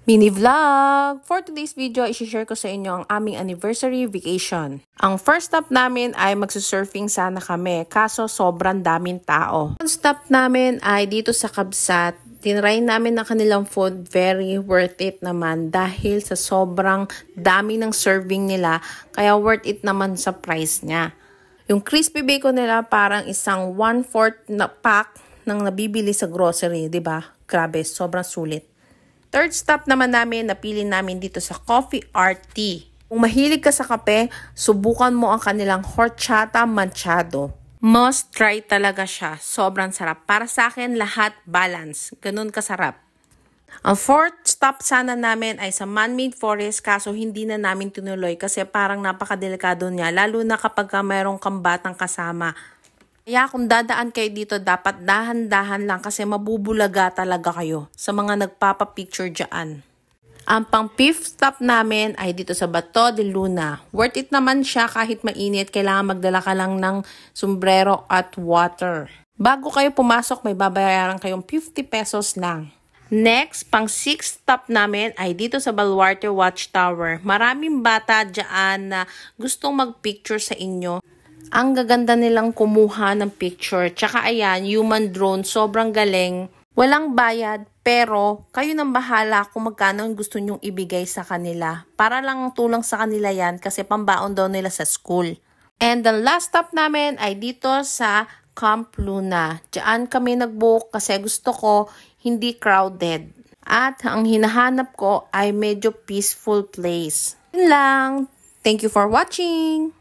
Mini vlog! For today's video, i-share ko sa inyo ang aming anniversary vacation. Ang first stop namin ay magsusurfing sana kami, kaso sobrang daming tao. Ang stop namin ay dito sa Kabsat. Tinry namin ang kanilang food, very worth it naman dahil sa sobrang dami ng serving nila, kaya worth it naman sa price niya. Yung crispy bacon nila parang isang 1/4 na pack ng nabibili sa grocery, 'di ba? Grabe, sobrang sulit. Third stop naman namin, napili namin dito sa Coffee Art Tea. Kung mahilig ka sa kape, subukan mo ang kanilang horchata manchado. Must try talaga siya. Sobrang sarap. Para sa akin, lahat balance. Ganun kasarap. Ang fourth stop sana namin ay sa man-made forest, kaso hindi na namin tinuloy kasi parang napakadelikado niya, lalo na kapag mayroong kang batang kasama. Kaya kung dadaan kayo dito, dapat dahan-dahan lang kasi mabubulaga talaga kayo sa mga nagpapapicture dyan. Ang pang fifth stop namin ay dito sa Bato de Luna. Worth it naman siya kahit mainit, kailangan magdala ka lang ng sombrero at water. Bago kayo pumasok, may babayaran kayong 50 pesos lang. Next, pang sixth stop namin ay dito sa Baluarte Watchtower. Maraming bata dyan na gustong magpicture sa inyo. Ang gaganda nilang kumuha ng picture. Tsaka ayan, human drone, sobrang galing. Walang bayad, pero kayo nang bahala kung magkano ang gusto nyong ibigay sa kanila. Para lang tulong sa kanila yan kasi pambaon daw nila sa school. And the last stop namin ay dito sa Camp Luna. Diyan kami nag-book kasi gusto ko hindi crowded. At ang hinahanap ko ay medyo peaceful place. Yun lang. Thank you for watching!